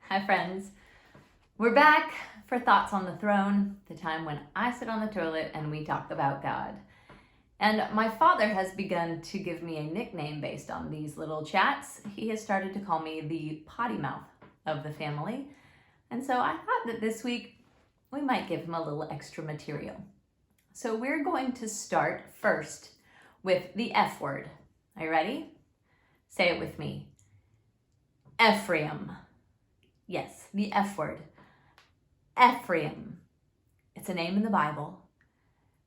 Hi friends, we're back for Thoughts on the Throne, the time when I sit on the toilet and we talk about God. And my father has begun to give me a nickname based on these little chats. He has started to call me the potty mouth of the family. And so I thought that this week we might give him a little extra material. So we're going to start first with the F word. Are you ready? Say it with me. Ephraim. Yes, the F word. Ephraim. It's a name in the Bible,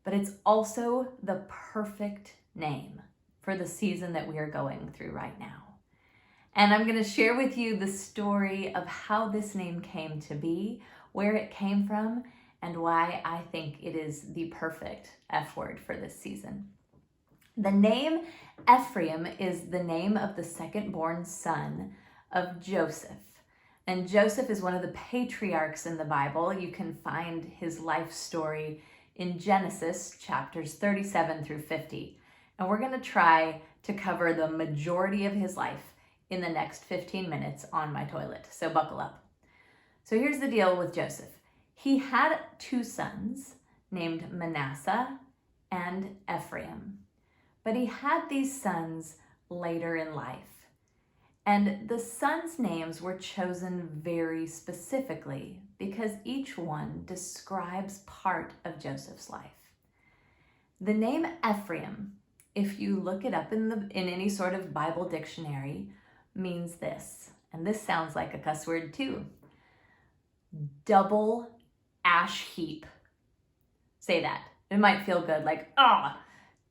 but it's also the perfect name for the season that we are going through right now. And I'm going to share with you the story of how this name came to be, where it came from, and why I think it is the perfect F word for this season. The name Ephraim is the name of the second-born son of Joseph. And Joseph is one of the patriarchs in the Bible. You can find his life story in Genesis chapters 37 through 50. And we're going to try to cover the majority of his life in the next 15 minutes on my toilet. So buckle up. So here's the deal with Joseph. He had two sons named Manasseh and Ephraim. But he had these sons later in life. And the sons' names were chosen very specifically because each one describes part of Joseph's life. The name Ephraim, if you look it up in any sort of Bible dictionary, means this. And this sounds like a cuss word too. Double ash heap. Say that. It might feel good, like,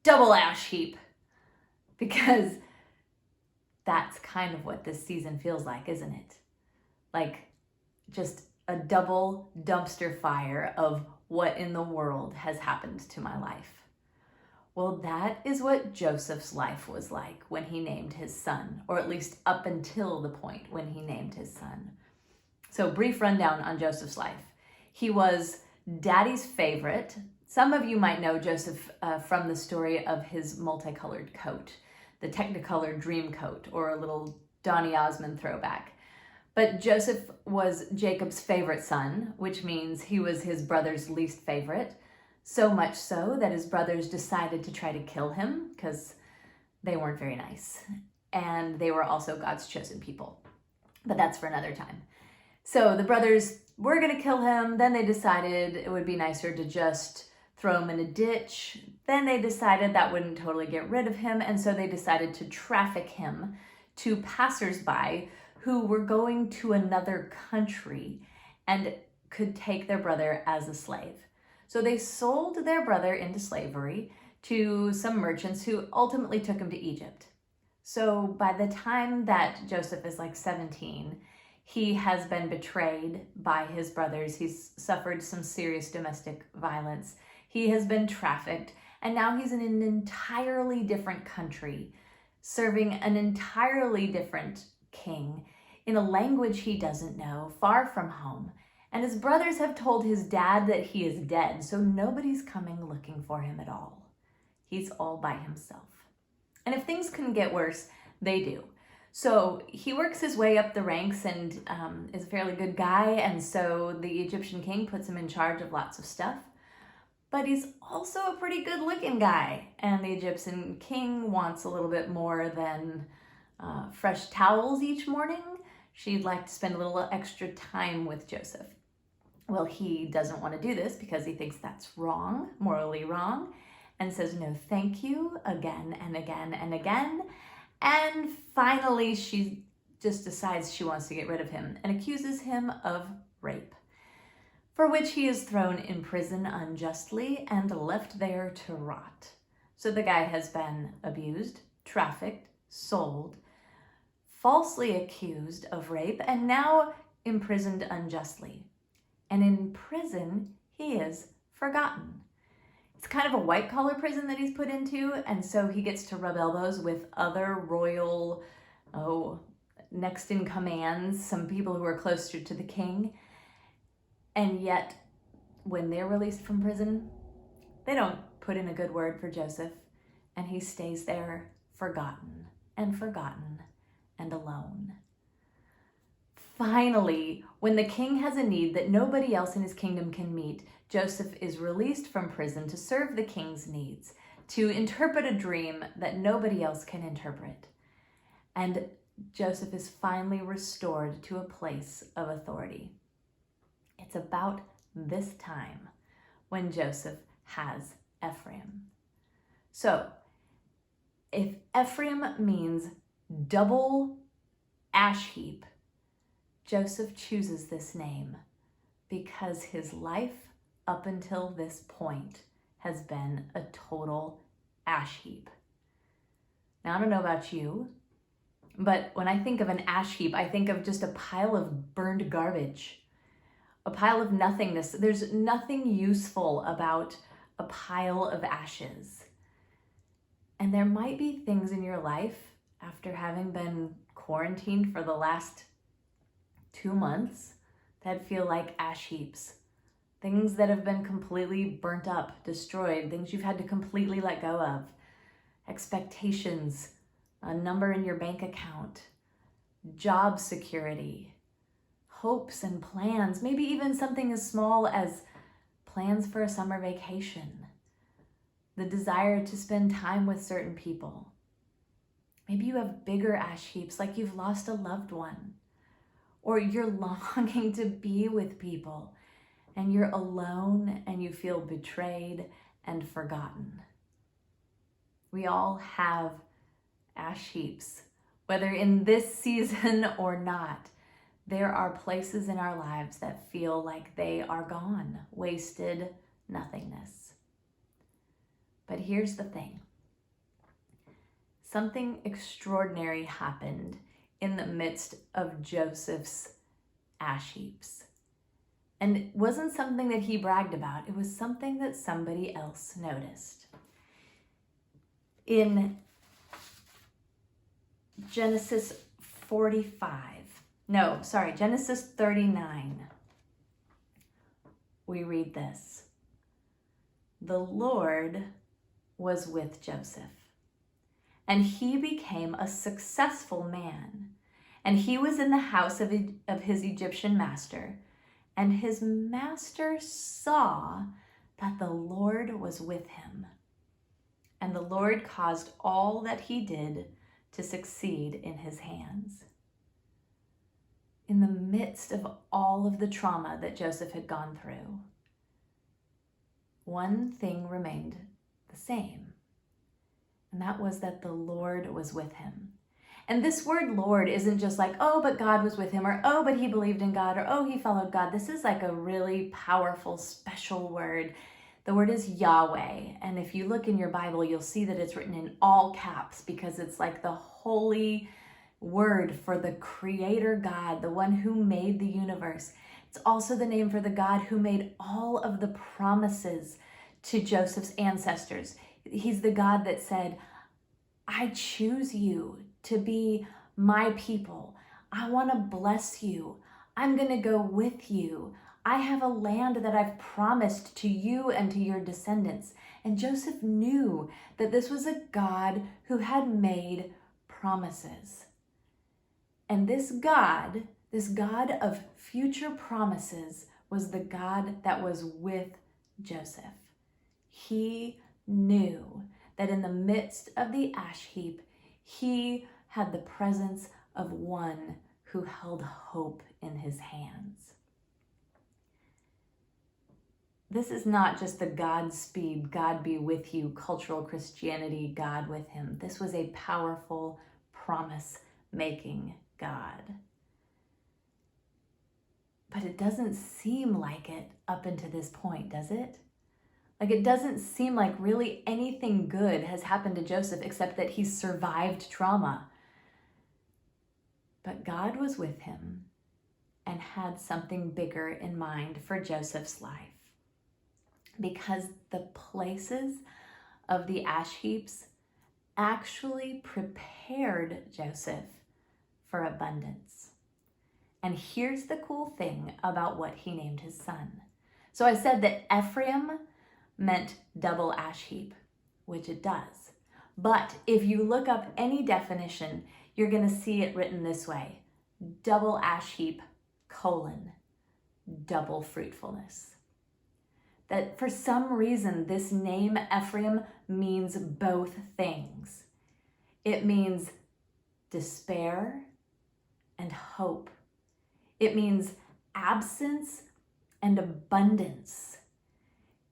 double ash heap. Because that's kind of what this season feels like, isn't it? Like just a double dumpster fire of what in the world has happened to my life. Well, that is what Joseph's life was like when he named his son, or at least up until the point when he named his son. So brief rundown on Joseph's life. He was daddy's favorite. Some of you might know Joseph from the story of his multicolored coat, the Technicolor dream coat, or a little Donny Osmond throwback. But Joseph was Jacob's favorite son, which means he was his brother's least favorite, so much so that his brothers decided to try to kill him because they weren't very nice. And they were also God's chosen people. But that's for another time. So the brothers were going to kill him. Then they decided it would be nicer to just throw him in a ditch. Then they decided that wouldn't totally get rid of him, and so they decided to traffic him to passersby who were going to another country and could take their brother as a slave. So they sold their brother into slavery to some merchants who ultimately took him to Egypt. So by the time that Joseph is like 17, he has been betrayed by his brothers. He's suffered some serious domestic violence. He has been trafficked, and now he's in an entirely different country, serving an entirely different king in a language he doesn't know, far from home. And his brothers have told his dad that he is dead, so nobody's coming looking for him at all. He's all by himself. And if things couldn't get worse, they do. So he works his way up the ranks and is a fairly good guy, and so the Egyptian king puts him in charge of lots of stuff. But he's also a pretty good looking guy, and the Egyptian king wants a little bit more than fresh towels each morning. She'd like to spend a little extra time with Joseph. Well, he doesn't want to do this because he thinks that's wrong, morally wrong, and says no thank you again and again and again. And finally, she just decides she wants to get rid of him and accuses him of rape, for which he is thrown in prison unjustly and left there to rot. So the guy has been abused, trafficked, sold, falsely accused of rape, and now imprisoned unjustly. And in prison, he is forgotten. It's kind of a white-collar prison that he's put into, and so he gets to rub elbows with other royal, next-in-commands, some people who are closer to the king. And yet, when they're released from prison, they don't put in a good word for Joseph, and he stays there forgotten and alone. finally, when the king has a need that nobody else in his kingdom can meet, Joseph is released from prison to serve the king's needs, to interpret a dream that nobody else can interpret. And Joseph is finally restored to a place of authority. It's about this time when Joseph has Ephraim. So, if Ephraim means double ash heap, Joseph chooses this name because his life up until this point has been a total ash heap. Now, I don't know about you, but when I think of an ash heap, I think of just a pile of burned garbage, a pile of nothingness. There's nothing useful about a pile of ashes. And there might be things in your life after having been quarantined for the last 2 months that feel like ash heaps. Things that have been completely burnt up, destroyed, things you've had to completely let go of. Expectations, a number in your bank account, job security, hopes and plans, maybe even something as small as plans for a summer vacation, the desire to spend time with certain people. Maybe you have bigger ash heaps, like you've lost a loved one, or you're longing to be with people and you're alone and you feel betrayed and forgotten. We all have ash heaps, whether in this season or not. There are places in our lives that feel like they are gone, wasted, nothingness. But here's the thing. Something extraordinary happened in the midst of Joseph's ash heaps. And it wasn't something that he bragged about. It was something that somebody else noticed. In Genesis 39, we read this. The Lord was with Joseph, and he became a successful man, and he was in the house of his Egyptian master, and his master saw that the Lord was with him, and the Lord caused all that he did to succeed in his hands. In the midst of all of the trauma that Joseph had gone through, one thing remained the same, and that was that the Lord was with him. And this word Lord isn't just like, oh, but God was with him, or oh, but he believed in God, or oh, he followed God. This is like a really powerful, special word. The word is Yahweh, and if you look in your Bible, you'll see that it's written in all caps because it's like the holy word for the creator God, the one who made the universe. It's also the name for the God who made all of the promises to Joseph's ancestors. He's the God that said, I choose you to be my people. I want to bless you. I'm going to go with you. I have a land that I've promised to you and to your descendants. And Joseph knew that this was a God who had made promises. And this God of future promises, was the God that was with Joseph. He knew that in the midst of the ash heap, he had the presence of one who held hope in his hands. This is not just the Godspeed, God be with you, cultural Christianity, God with him. This was a powerful, promise-making God. But it doesn't seem like it up until this point, does it? Like, it doesn't seem like really anything good has happened to Joseph except that he survived trauma. But God was with him and had something bigger in mind for Joseph's life. Because the places of the ash heaps actually prepared Joseph for abundance. And here's the cool thing about what he named his son. So I said that Ephraim meant double ash heap, which it does. But if you look up any definition, you're going to see it written this way: double ash heap double fruitfulness. That for some reason, this name Ephraim means both things. It means despair and hope. It means absence and abundance.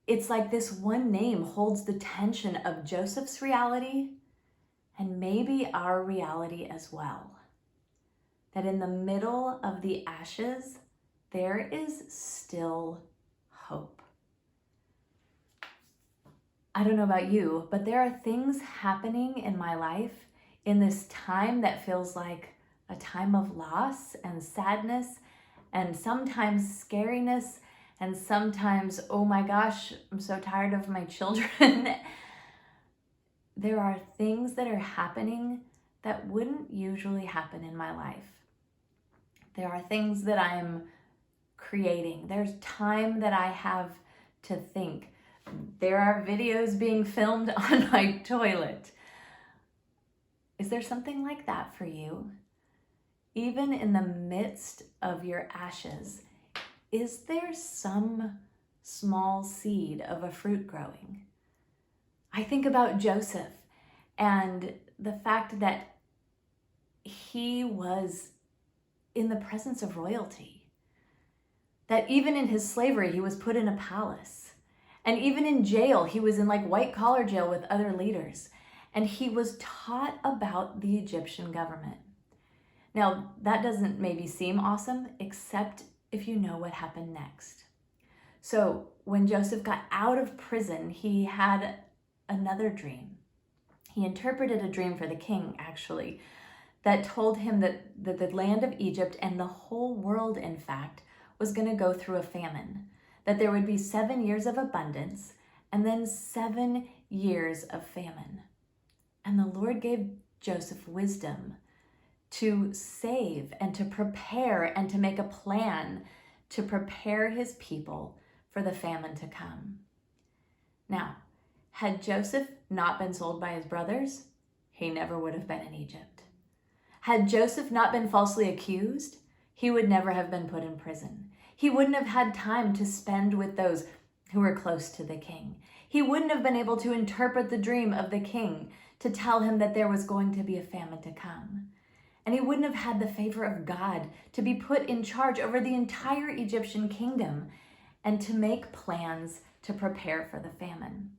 It's like this one name holds the tension of Joseph's reality and maybe our reality as well. That in the middle of the ashes, there is still hope. I don't know about you, but there are things happening in my life in this time that feels like a time of loss and sadness and sometimes scariness and sometimes, oh my gosh, I'm so tired of my children. There are things that are happening that wouldn't usually happen in my life. There are things that I'm creating. There's time that I have to think. There are videos being filmed on my toilet. Is there something like that for you? Even in the midst of your ashes, is there some small seed of a fruit growing? I think about Joseph and the fact that he was in the presence of royalty. That even in his slavery, he was put in a palace. And even in jail, he was in like white collar jail with other leaders. And he was taught about the Egyptian government. Now, that doesn't maybe seem awesome, except if you know what happened next. So when Joseph got out of prison, he had another dream. He interpreted a dream for the king, actually, that told him that the land of Egypt and the whole world, in fact, was going to go through a famine. That there would be 7 years of abundance and then 7 years of famine. And the Lord gave Joseph wisdom to save and to prepare and to make a plan to prepare his people for the famine to come. Now, had Joseph not been sold by his brothers, he never would have been in Egypt. Had Joseph not been falsely accused, he would never have been put in prison. He wouldn't have had time to spend with those who were close to the king. He wouldn't have been able to interpret the dream of the king to tell him that there was going to be a famine to come. And he wouldn't have had the favor of God to be put in charge over the entire Egyptian kingdom and to make plans to prepare for the famine.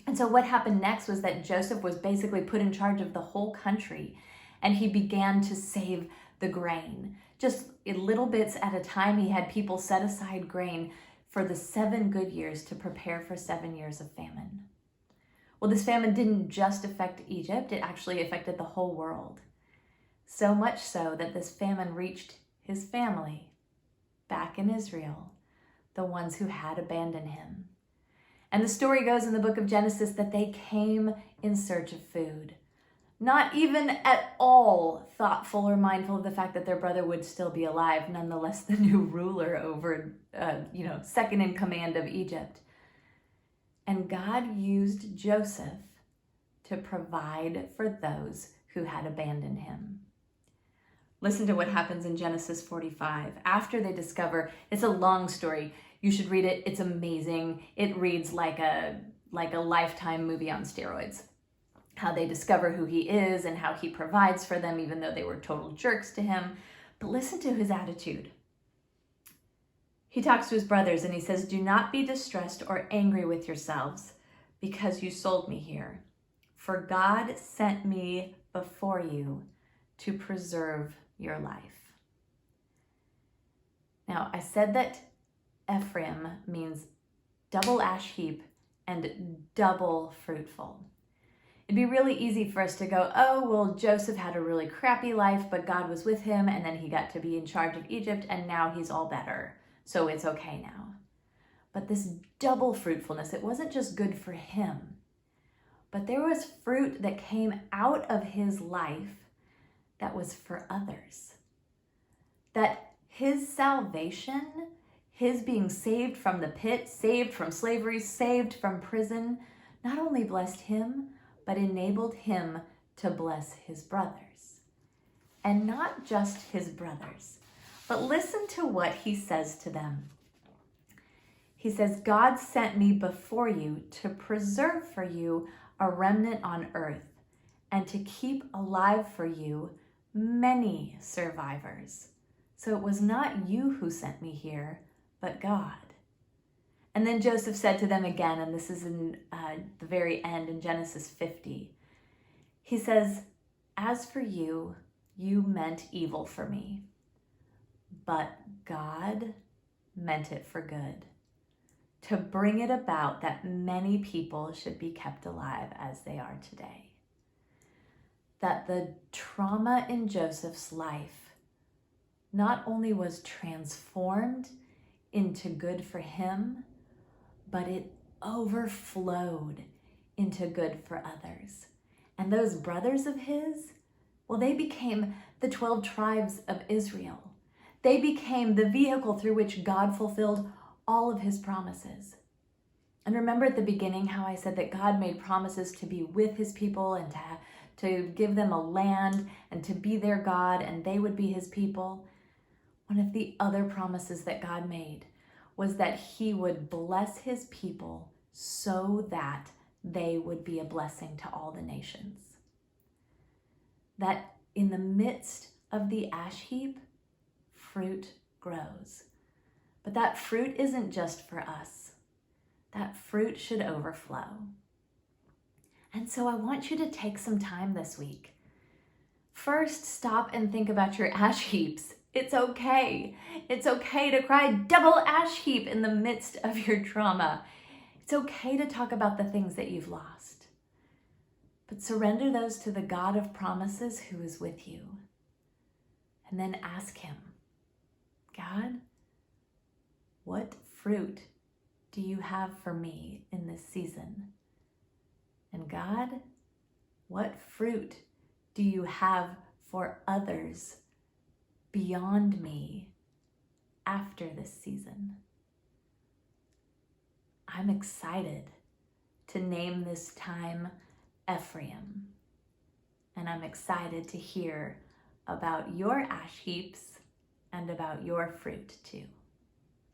And so what happened next was that Joseph was basically put in charge of the whole country, and he began to save the grain. Just in little bits at a time, he had people set aside grain for the 7 good years to prepare for 7 years of famine. Well, this famine didn't just affect Egypt, it actually affected the whole world. So much so that this famine reached his family back in Israel, the ones who had abandoned him. And the story goes in the book of Genesis that they came in search of food. Not even at all thoughtful or mindful of the fact that their brother would still be alive, nonetheless the new ruler over, second in command of Egypt. And God used Joseph to provide for those who had abandoned him. Listen to what happens in Genesis 45. After they discover, it's a long story. You should read it. It's amazing. It reads like a Lifetime movie on steroids. How they discover who he is and how he provides for them, even though they were total jerks to him. But listen to his attitude. He talks to his brothers and he says, "Do not be distressed or angry with yourselves because you sold me here. For God sent me before you to preserve your life." Now, I said that Ephraim means double ash heap and double fruitful. It'd be really easy for us to go, oh, well, Joseph had a really crappy life, but God was with him, and then he got to be in charge of Egypt, and now he's all better, so it's okay now. But this double fruitfulness, it wasn't just good for him, but there was fruit that came out of his life that was for others. That his salvation, his being saved from the pit, saved from slavery, saved from prison, not only blessed him, but enabled him to bless his brothers. And not just his brothers, But listen to what he says to them. He says, God sent me before you to preserve for you a remnant on earth and to keep alive for you many survivors. So it was not you who sent me here, but God. And then Joseph said to them again, and this is in the very end in Genesis 50. He says, as for you, you meant evil for me, but God meant it for good, to bring it about that many people should be kept alive as they are today. That the trauma in Joseph's life not only was transformed into good for him, but it overflowed into good for others. And those brothers of his, well, they became the 12 tribes of Israel. They became the vehicle through which God fulfilled all of his promises. And remember at the beginning how I said that God made promises to be with his people and to give them a land and to be their God and they would be his people. One of the other promises that God made was that he would bless his people so that they would be a blessing to all the nations. That in the midst of the ash heap, fruit grows. But that fruit isn't just for us. That fruit should overflow. And so I want you to take some time this week. First, stop and think about your ash heaps. It's okay. It's okay to cry double ash heap in the midst of your trauma. It's okay to talk about the things that you've lost. But surrender those to the God of promises who is with you. And then ask him, God, what fruit do you have for me in this season? And God, what fruit do you have for others beyond me after this season? I'm excited to name this time Ephraim. And I'm excited to hear about your ash heaps and about your fruit too.